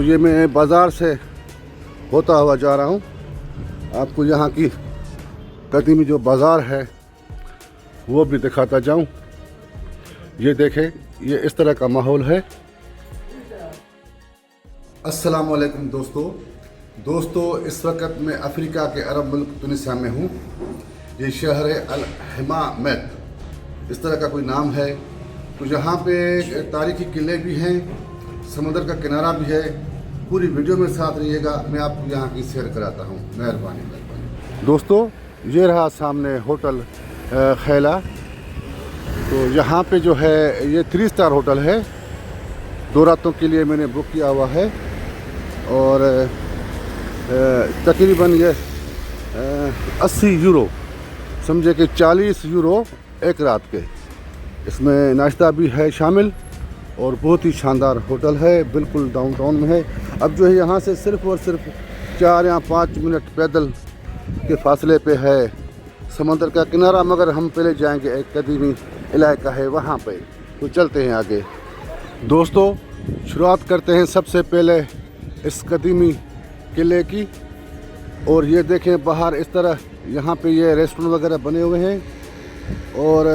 ये मैं बाज़ार से होता हुआ जा रहा हूँ। आपको यहाँ की कदीमी जो बाज़ार है वो भी दिखाता जाऊँ। ये देखें, ये इस तरह का माहौल है। अस्सलाम वालेकुम दोस्तों, इस वक्त मैं अफ्रीका के अरब मुल्क तुनिसिया में हूँ। ये शहर है अल हमामत, इस तरह का कोई नाम है। तो यहाँ पे तारीखी किले भी हैं, समुद्र का किनारा भी है। पूरी वीडियो में साथ रहिएगा, मैं आपको यहाँ की सैर कराता हूँ। मेहरबानी। दोस्तों, ये रहा सामने होटल खैला। तो यहाँ पे जो है ये 3 स्टार होटल है। 2 रातों के लिए मैंने बुक किया हुआ है और तकरीबन ये 80 यूरो, समझे कि 40 यूरो एक रात के। इसमें नाश्ता भी है शामिल और बहुत ही शानदार होटल है, बिल्कुल डाउनटाउन में है। अब जो है यहाँ से सिर्फ़ और सिर्फ 4 या 5 मिनट पैदल के फासले पे है समंदर का किनारा, मगर हम पहले जाएंगे एक कदीमी इलाका है वहाँ पे। तो चलते हैं आगे। दोस्तों, शुरुआत करते हैं सबसे पहले इस कदीमी किले की। और ये देखें बाहर इस तरह यहाँ पे ये रेस्टोरेंट वगैरह बने हुए हैं। और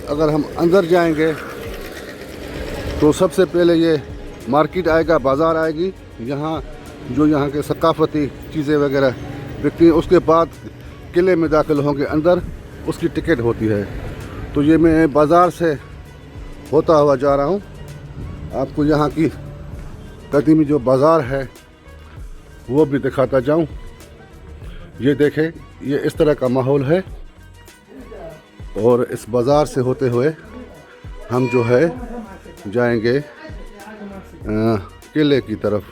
अगर हम अंदर जाएंगे तो सबसे पहले ये मार्केट आएगा, बाज़ार आएगी। यहाँ के सकाफ़ती चीज़ें वगैरह बिकती हैं। उसके बाद किले में दाखिल होंगे अंदर, उसकी टिकट होती है। तो ये मैं बाज़ार से होता हुआ जा रहा हूँ। आपको यहाँ की कदीमी जो बाज़ार है वो भी दिखाता जाऊँ। ये देखें, ये इस तरह का माहौल है। और इस बाज़ार से होते हुए हम जो है जाएंगे किले की तरफ।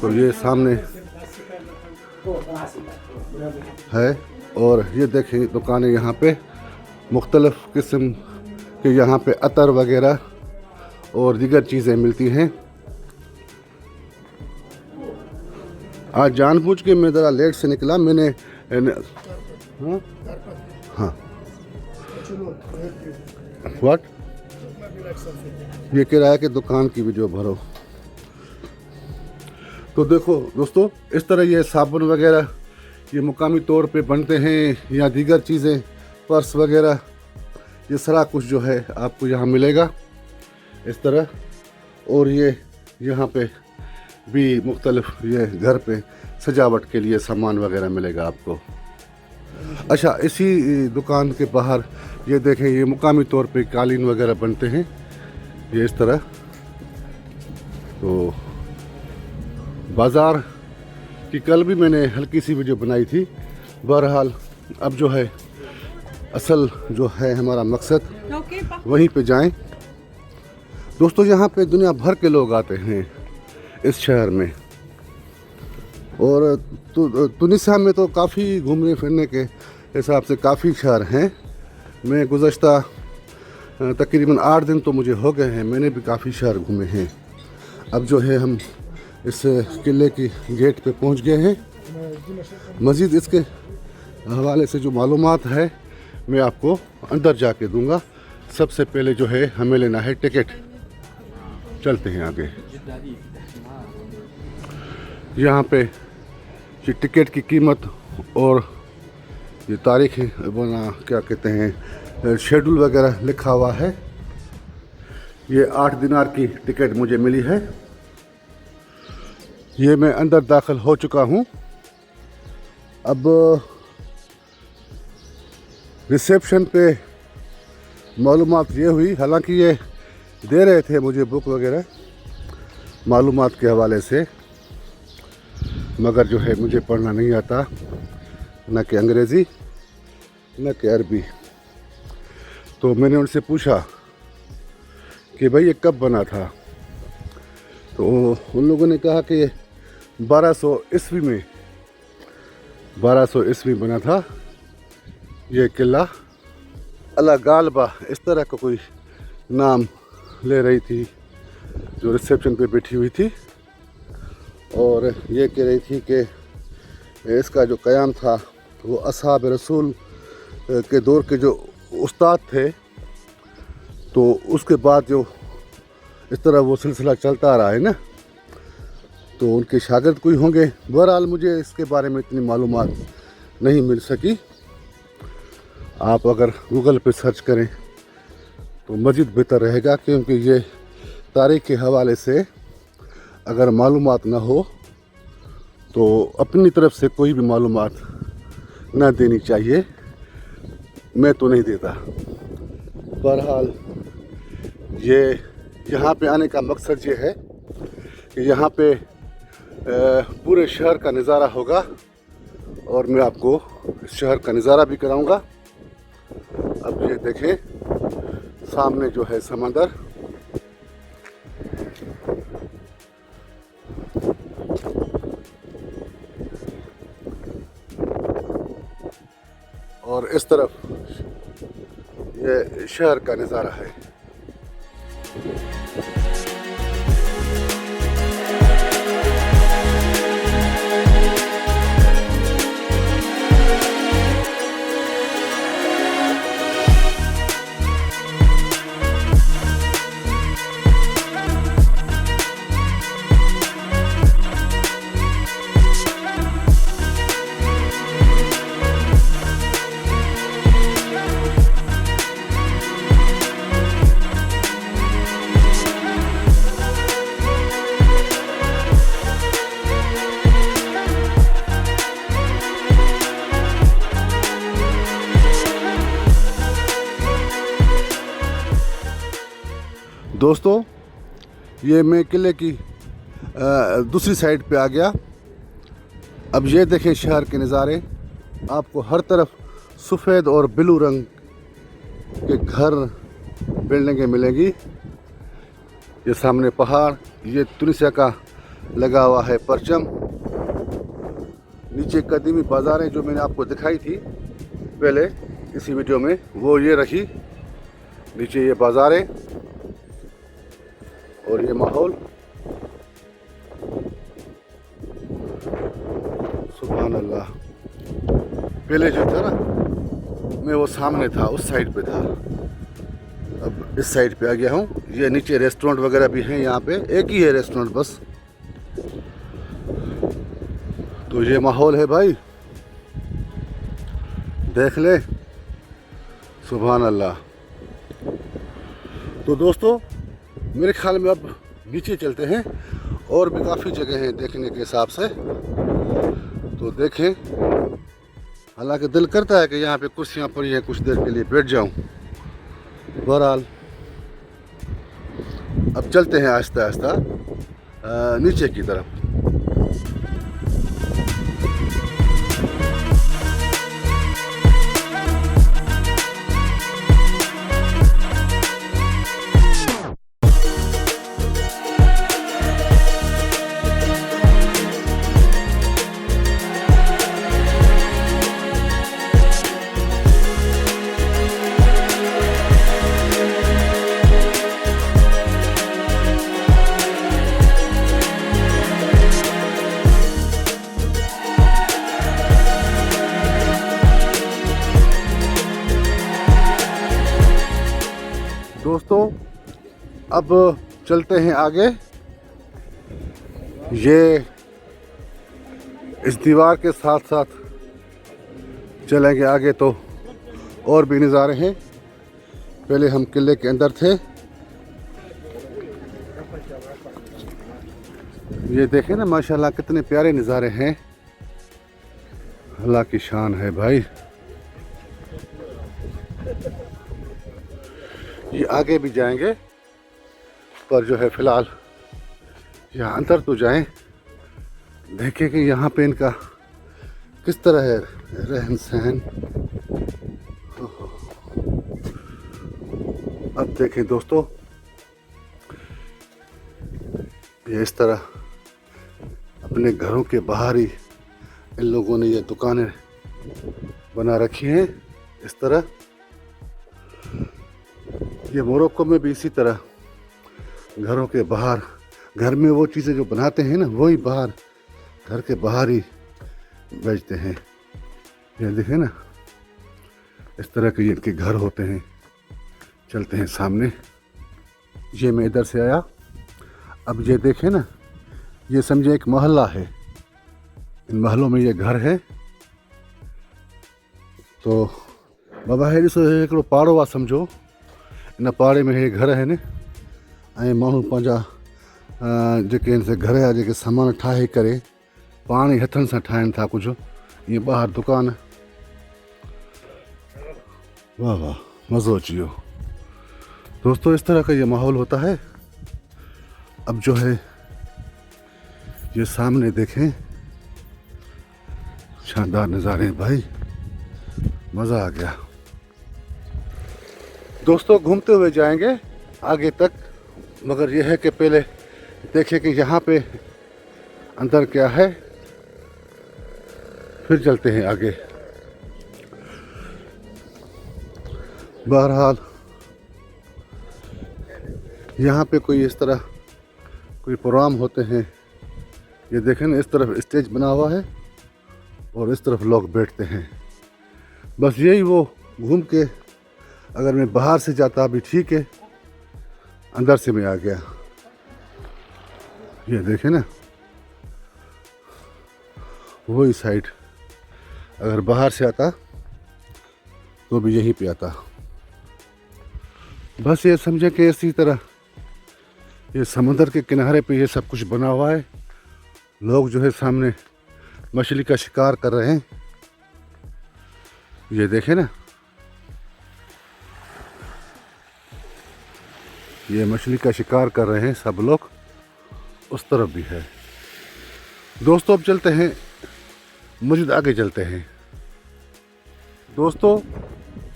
तो ये सामने है और ये देखें दुकानें यहाँ पे मुख्तलिफ़ किस्म के, यहाँ पे अतर वगैरह और दीगर चीज़ें मिलती हैं। आज जानबूझ के मैं ज़रा लेट से निकला। मैंने हाँ व्हाट ये किराए के दुकान की वीडियो भरो। तो देखो दोस्तों, इस तरह ये साबुन वगैरह ये मुकामी तौर पे बनते हैं, या दीगर चीज़ें, पर्स वगैरह, ये सारा कुछ जो है आपको यहाँ मिलेगा इस तरह। और ये यहाँ पे भी मुख्तलिफ ये घर पे सजावट के लिए सामान वगैरह मिलेगा आपको। अच्छा, इसी दुकान के बाहर ये देखें, ये मुकामी तौर पे कालीन वगैरह बनते हैं, ये इस तरह। तो बाज़ार की कल भी मैंने हल्की सी वीडियो बनाई थी। बहरहाल अब जो है असल जो है हमारा मकसद वहीं पे जाएं। दोस्तों, यहाँ पे दुनिया भर के लोग आते हैं इस शहर में। और तुनिसिया में तो काफ़ी घूमने फिरने के हिसाब से काफ़ी शहर हैं। मैं गुज़श्ता तकरीबन 8 दिन तो मुझे हो गए हैं, मैंने भी काफ़ी शहर घूमे हैं। अब जो है हम इस किले की गेट पे पहुंच गए हैं। मज़ीद इसके हवाले से जो मालूमात है मैं आपको अंदर जाके दूंगा। सबसे पहले जो है हमें लेना है टिकट। चलते हैं आगे। यहाँ पे ये टिकट की कीमत और ये तारीख़ बना क्या कहते हैं शेड्यूल वगैरह लिखा हुआ है। ये 8 दिनार की टिकट मुझे मिली है। ये मैं अंदर दाखिल हो चुका हूँ। अब रिसेप्शन पे मालूमात ये हुई, हालांकि ये दे रहे थे मुझे बुक वगैरह मालूमात के हवाले से, मगर जो है मुझे पढ़ना नहीं आता, न कि अंग्रेज़ी न कि अरबी। तो मैंने उनसे पूछा कि भाई ये कब बना था। तो उन लोगों ने कहा कि 1200 ईस्वी में 1200 ईस्वी बना था ये किला। अला गालबा इस तरह का कोई नाम ले रही थी जो रिसेप्शन पे बैठी हुई थी, और ये कह रही थी कि इसका जो क़याम था वो असहाब रसूल के दौर के जो उस्ताद थे, तो उसके बाद जो इस तरह वो सिलसिला चलता आ रहा है ना। तो उनके शागिर्द कोई होंगे। बहरहाल मुझे इसके बारे में इतनी मालूमात नहीं मिल सकी। आप अगर गूगल पे सर्च करें तो मज़ीद बेहतर रहेगा, क्योंकि ये तारीख़ के हवाले से अगर मालूमात ना हो तो अपनी तरफ से कोई भी मालूमात ना देनी चाहिए। मैं तो नहीं देता। बहरहाल ये यहाँ पे आने का मकसद ये है कि यहाँ पे पूरे शहर का नज़ारा होगा और मैं आपको इस शहर का नज़ारा भी कराऊंगा। अब ये देखें सामने जो है समंदर, और इस तरफ ये शहर का नज़ारा है। दोस्तों, ये मैं किले की दूसरी साइड पे आ गया। अब ये देखें शहर के नज़ारे। आपको हर तरफ सफ़ेद और ब्लू रंग के घर, बिल्डिंगें मिलेंगी। ये सामने पहाड़, ये तुनिसिया का लगा हुआ है परचम। नीचे कदीमी बाज़ारें जो मैंने आपको दिखाई थी पहले इसी वीडियो में, वो ये रही। नीचे ये बाज़ारें और ये माहौल। सुभान अल्लाह। पहले जो था ना, मैं वो सामने था, उस साइड पे था। अब इस साइड पे आ गया हूँ। ये नीचे रेस्टोरेंट वगैरह भी हैं। यहाँ पे एक ही है रेस्टोरेंट बस। तो ये माहौल है भाई, देख ले। सुभान अल्लाह। तो दोस्तों, मेरे ख्याल में अब नीचे चलते हैं। और भी काफ़ी जगह हैं देखने के हिसाब से, तो देखें। हालांकि दिल करता है कि यहाँ पे कुर्सियाँ पड़ी हैं, कुछ देर के लिए बैठ जाऊँ। बहरहाल अब चलते हैं आहिस्ता आहिस्ता नीचे की तरफ। दोस्तों, अब चलते हैं आगे। ये इस दीवार के साथ साथ चलेंगे आगे तो और भी नज़ारे हैं। पहले हम किले के अंदर थे। ये देखें ना, माशाल्लाह कितने प्यारे नज़ारे हैं। अल्लाह की शान है भाई। ये आगे भी जाएंगे, पर जो है फ़िलहाल यहाँ अंदर तो जाएं, देखें कि यहाँ पे इनका किस तरह है रहन सहन। अब देखें दोस्तों, ये इस तरह अपने घरों के बाहर ही इन लोगों ने ये दुकानें बना रखी हैं इस तरह। ये मोरक्को में भी इसी तरह घरों के बाहर, घर में वो चीज़ें जो बनाते हैं ना, वही बाहर घर के बाहर ही बेचते हैं। ये देखें ना, इस तरह के इनके घर होते हैं। चलते हैं सामने। ये मैं इधर से आया अब ये देखें ना, ये समझे एक मोहल्ला है, इन महलों में ये घर है। तो बाबा है ॾिसो हिकिड़ो पाड़ो आहे सम्झो, इन पाड़े में हे घर आहिनि ऐं माण्हू पंहिंजा जेके हिन से घर जा जेके सामान ठाहे करे पाण ई हथनि सां ठाहिनि था कुझु, ईअं ॿाहिरि दुकान। वाह वाह, मज़ो अची वियो दोस्तों। इस तरह का ये माहौल होता है। अब जो है ये सामने देखें, शानदार नज़ारे हैं भाई, मज़ा आ गया दोस्तों। घूमते हुए जाएंगे आगे तक, मगर यह है कि पहले देखें कि यहाँ पे अंदर क्या है, फिर चलते हैं आगे। बहरहाल यहाँ पे कोई इस तरह कोई प्रोग्राम होते हैं, ये देखें ना, इस तरफ स्टेज बना हुआ है और इस तरफ लोग बैठते हैं। बस यही वो घूम के, अगर मैं बाहर से जाता भी ठीक है, अंदर से मैं आ गया। ये देखें ना, वही साइड अगर बाहर से आता तो भी यहीं पे आता। बस ये समझे कि इसी तरह ये समुद्र के किनारे पे ये सब कुछ बना हुआ है। लोग जो है सामने मछली का शिकार कर रहे हैं, ये देखें ना, ये मछली का शिकार कर रहे हैं सब लोग। उस तरफ भी है दोस्तों। अब चलते हैं, मज़ीद आगे चलते हैं दोस्तों।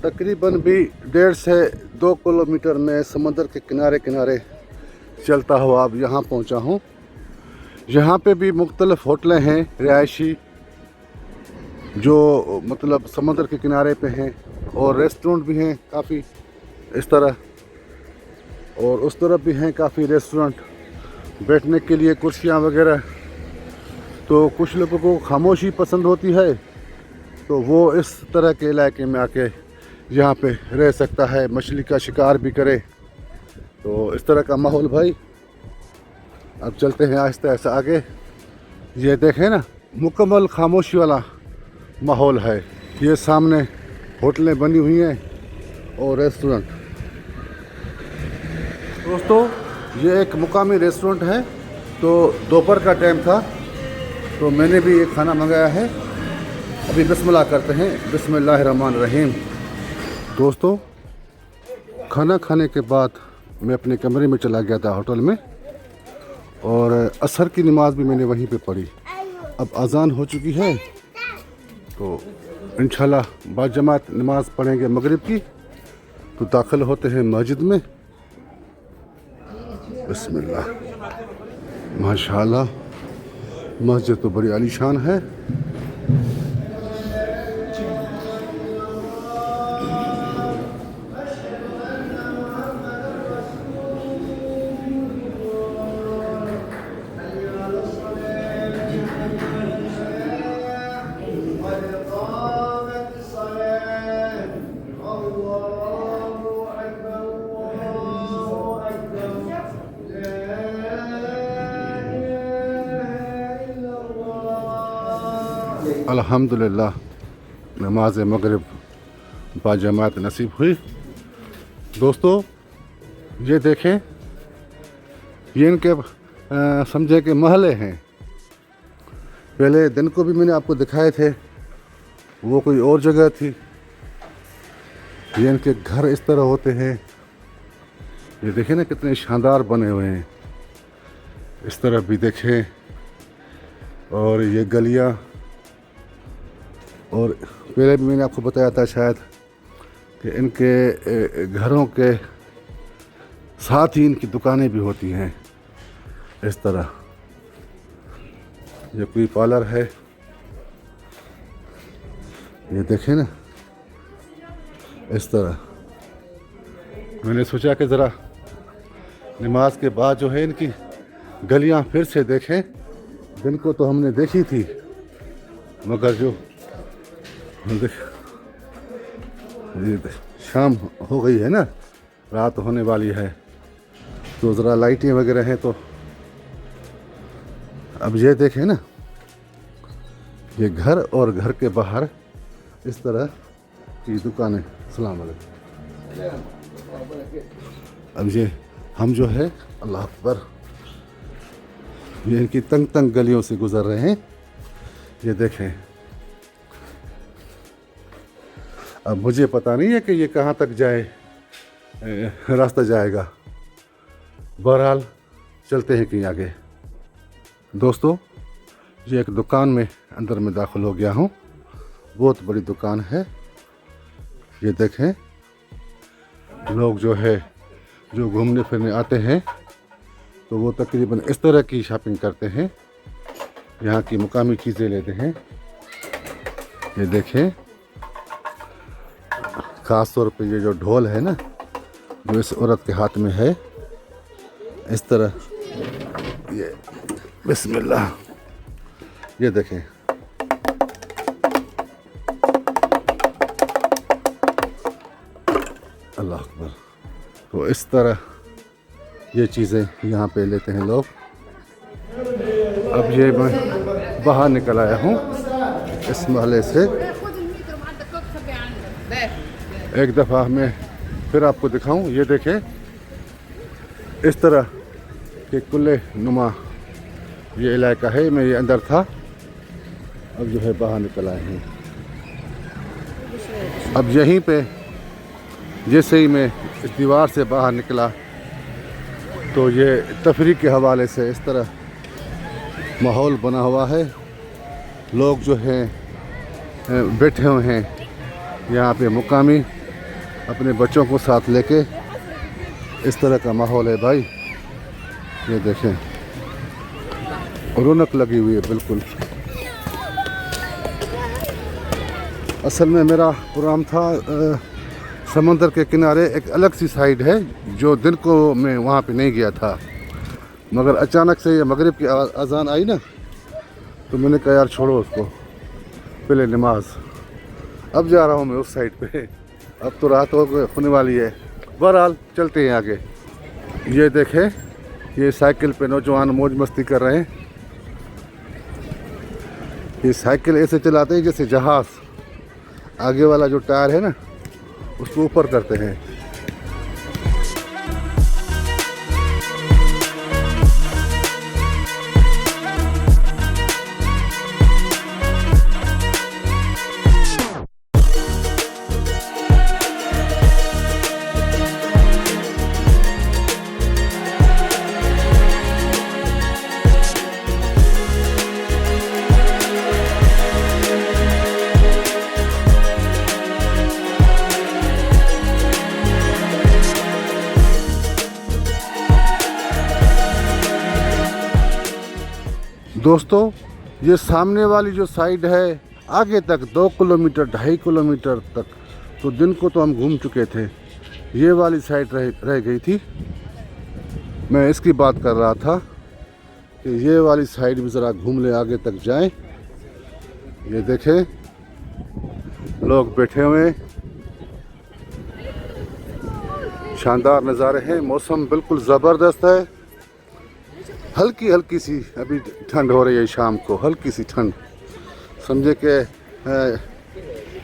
तकरीबन भी 1.5 से 2 किलोमीटर में समुद्र के किनारे किनारे चलता हुआ अब यहाँ पहुँचा हूँ। यहाँ पे भी मुख्तलिफ होटलें हैं रिहायशी, जो मतलब समुद्र के किनारे पे हैं, और रेस्टोरेंट भी हैं काफ़ी इस तरह, और उस तरफ भी हैं काफ़ी रेस्टोरेंट, बैठने के लिए कुर्सियाँ वगैरह। तो कुछ लोगों को खामोशी पसंद होती है, तो वो इस तरह के इलाके में आके यहाँ पे रह सकता है, मछली का शिकार भी करे। तो इस तरह का माहौल भाई। अब चलते हैं आहिस्ता आहिस्ता आगे। ये देखें ना, मुकम्मल खामोशी वाला माहौल है। ये सामने होटलें बनी हुई हैं और रेस्टोरेंट। दोस्तों ये एक मुकामी रेस्टोरेंट है। तो दोपहर का टाइम था, तो मैंने भी एक खाना मंगाया है। अभी बिस्मिल्लाह करते हैं, बिस्मिल्लाहिर्रहमानिर्रहीम। दोस्तों खाना खाने के बाद मैं अपने कमरे में चला गया था होटल में, और असर की नमाज़ भी मैंने वहीं पे पढ़ी। अब अज़ान हो चुकी है, तो इंशाल्लाह बाजमात नमाज़ पढ़ेंगे मगरिब की। तो दाखिल होते हैं मस्जिद में। बिस्मिल्लाह, माशाल्लाह मस्जिद तो बड़ी आलीशान है। अल्हम्दुलिल्लाह नमाज मगरिब बाजमात नसीब हुई। दोस्तों ये देखें, ये इनके समझे के महले हैं। पहले दिन को भी मैंने आपको दिखाए थे, वो कोई और जगह थी। ये इनके घर इस तरह होते हैं। ये देखें ना कितने शानदार बने हुए हैं। इस तरफ भी देखें, और ये गलियां, और पहले भी मैंने आपको बताया था शायद कि इनके घरों के साथ ही इनकी दुकानें भी होती हैं इस तरह। ये कोई पार्लर है, ये देखें ना इस तरह। मैंने सोचा कि ज़रा नमाज के बाद जो है इनकी गलियां फिर से देखें। दिन को तो हमने देखी थी, मगर जो ये शाम हो गई है ना, रात होने वाली है, तो ज़रा लाइटें वगैरह हैं तो अब ये देखें ना, ये घर और घर के बाहर इस तरह की दुकानें। अस्सलाम वालेकुम। अब ये हम जो है, अल्लाह अकबर, ये इनकी तंग तंग गलियों से गुजर रहे हैं। ये देखें, अब मुझे पता नहीं है कि ये कहाँ तक जाए, रास्ता जाएगा। बहरहाल चलते हैं कहीं आगे। दोस्तों, ये एक दुकान में अंदर में दाखिल हो गया हूँ। बहुत बड़ी दुकान है। ये देखें, लोग जो है, जो घूमने फिरने आते हैं तो वो तकरीबन इस तरह की शॉपिंग करते हैं, यहाँ की मुकामी चीज़ें लेते हैं। ये देखें, ख़ास तौर पे ये जो ढोल है ना, जो इस औरत के हाथ में है, इस तरह, ये बिस्मिल्लाह, ये देखें। अल्लाह अकबर। तो इस तरह ये चीज़ें यहाँ पे लेते हैं लोग। अब ये मैं बाहर निकल आया हूँ इस मोहल्ले से। एक दफ़ा मैं फिर आपको दिखाऊं। ये देखें, इस तरह के कुल्ले नुमा ये इलाका है। मैं ये अंदर था, अब जो है बाहर निकल आए हैं। अब यहीं पे जैसे ही मैं इस दीवार से बाहर निकला तो ये तफरीह के हवाले से इस तरह माहौल बना हुआ है। लोग जो हैं बैठे हुए हैं यहाँ पे, मुकामी अपने बच्चों को साथ लेके। इस तरह का माहौल है भाई। ये देखें, रौनक लगी हुई है बिल्कुल। असल में मेरा प्रोग्राम था समंदर के किनारे, एक अलग सी साइड है जो दिन को मैं वहाँ पे नहीं गया था, मगर अचानक से ये मगरिब की अजान आई ना, तो मैंने कहा यार छोड़ो उसको, पहले नमाज। अब जा रहा हूँ मैं उस साइड पे। अब तो रात होने वाली है। बहरहाल चलते हैं आगे। ये देखें, ये साइकिल पे नौजवान मौज मस्ती कर रहे हैं। ये साइकिल ऐसे चलाते हैं जैसे जहाज़, आगे वाला जो टायर है ना उसको ऊपर करते हैं। दोस्तों, ये सामने वाली जो साइड है, आगे तक 2 किलोमीटर 2.5 किलोमीटर तक तो दिन को तो हम घूम चुके थे। ये वाली साइड रह गई थी। मैं इसकी बात कर रहा था कि ये वाली साइड भी ज़रा घूम ले, आगे तक जाएं। ये देखें, लोग बैठे हुए, शानदार नज़ारे हैं। मौसम बिल्कुल ज़बरदस्त है। हल्की हल्की सी अभी ठंड हो रही है शाम को, हल्की सी ठंड। समझे कि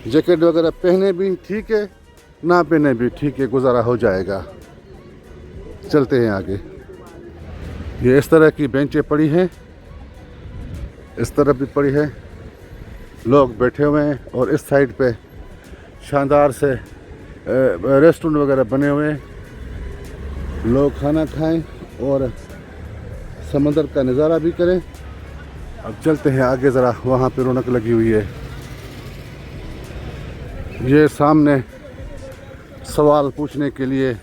जैकेट वगैरह पहने भी ठीक है, ना पहने भी ठीक है, गुजारा हो जाएगा। चलते हैं आगे। ये इस तरह की बेंचें पड़ी हैं, इस तरफ भी पड़ी है, लोग बैठे हुए हैं। और इस साइड पे शानदार से रेस्टोरेंट वगैरह बने हुए हैं, लोग खाना खाएं और समंदर का नज़ारा भी करें। अब चलते हैं आगे ज़रा, वहाँ पे रौनक लगी हुई है। ये सामने सवाल पूछने के लिए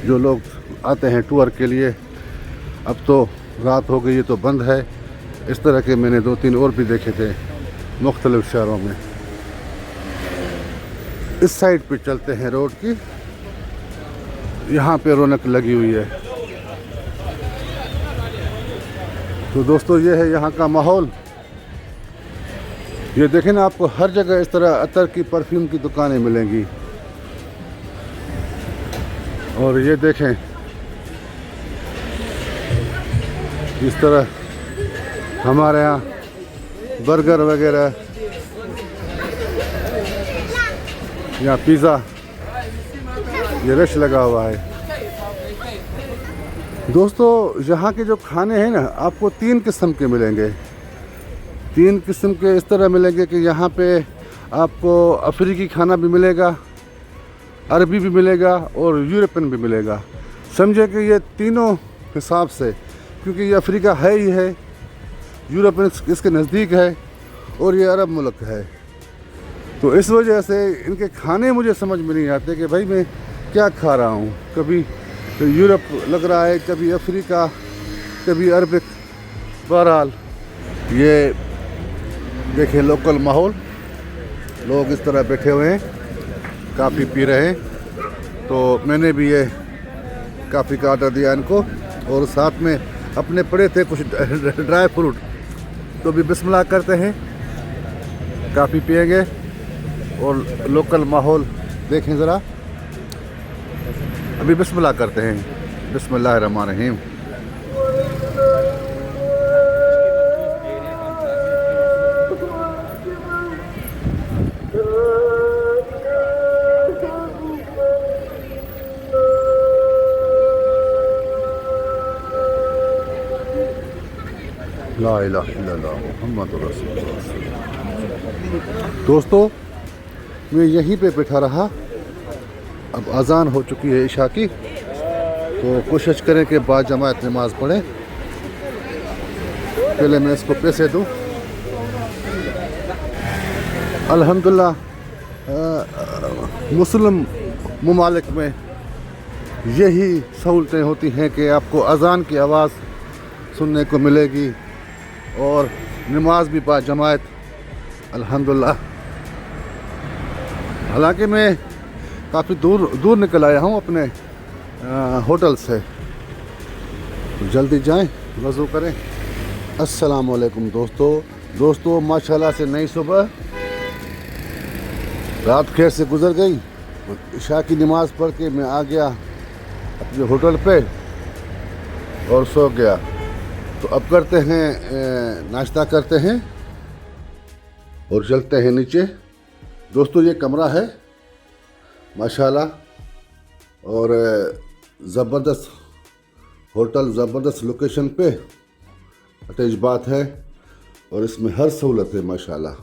जो लोग आते हैं टूर के लिए, अब तो रात हो गई है तो बंद है। इस तरह के मैंने 2-3 और भी देखे थे मुख्तलिफ शहरों में। इस साइड पे चलते हैं रोड की, यहाँ पे रौनक लगी हुई है। तो दोस्तों, ये है यहाँ का माहौल। ये देखें ना, आपको हर जगह इस तरह अतर की, परफ्यूम की दुकानें मिलेंगी। और ये देखें, इस तरह हमारे यहाँ बर्गर वगैरह, यहाँ पिज़्ज़ा, ये रश लगा हुआ है। दोस्तों यहाँ के जो खाने हैं ना, आपको 3 किस्म के मिलेंगे। 3 किस्म के इस तरह मिलेंगे कि यहाँ पे आपको अफ्रीकी खाना भी मिलेगा, अरबी भी मिलेगा और यूरोपियन भी मिलेगा। समझे कि ये तीनों हिसाब से, क्योंकि ये अफ्रीका है ही है, यूरोपियन इसके नज़दीक है और ये अरब मुल्क है, तो इस वजह से इनके खाने मुझे समझ में नहीं आते कि भाई मैं क्या खा रहा हूँ। कभी तो यूरोप लग रहा है, कभी अफ्रीका, कभी अरबिक। बहरहाल ये देखें लोकल माहौल, लोग इस तरह बैठे हुए हैं, काफ़ी पी रहे हैं। तो मैंने भी ये काफ़ी का ऑर्डर दिया इनको, और साथ में अपने पड़े थे कुछ ड्राई फ्रूट, तो भी बिस्मिल्लाह करते हैं, काफ़ी पिएंगे। और लोकल माहौल देखें ज़रा, अभी बिस्मिल्लाह करते हैं। बिस्मिल्लाहिर्रहमानिर्रहीम। ला इलाहा इल्लल्लाह मुहम्मदुर रसूलुल्लाह। दोस्तों मैं यहीं पे बैठा रहा, अब अज़ान हो चुकी है इशा की, तो कोशिश करें कि बाद जमात नमाज़ पढ़ें। पहले मैं इसको पैसे दूँ। अल्हम्दुलिल्लाह मुस्लिम ममालिक में यही सहूलतें होती हैं कि आपको अज़ान की आवाज़ सुनने को मिलेगी और नमाज भी बाद जमात, अल्हम्दुलिल्लाह। हालांकि मैं काफ़ी दूर निकल आया हूँ अपने होटल से, तो जल्दी जाएं, वज़ू करें। अस्सलाम वालेकुम दोस्तों माशाल्लाह से नई सुबह, रात खैर से गुज़र गई। तो इशा की नमाज़ पढ़ के मैं आ गया अपने होटल पे और सो गया। तो अब करते हैं नाश्ता करते हैं और चलते हैं नीचे। दोस्तों ये कमरा है माशाल्लाह, और ज़बरदस्त होटल, ज़बरदस्त लोकेशन पे अटैच बात है, और इसमें हर सहूलत है माशाल्लाह।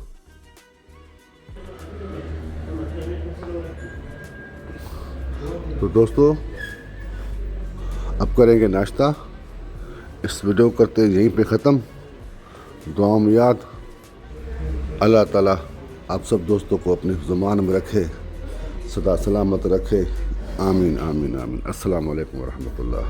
तो दोस्तों अब करेंगे नाश्ता। इस वीडियो करते यहीं पे ख़त्म। दुआ में याद, अल्लाह ताला आप सब दोस्तों को अपने ज़ुबान में रखे, सदा सलामत रखे। आमीन आमीन आमीन। अस्सलाम वालेकुम व रहमतुल्लाह।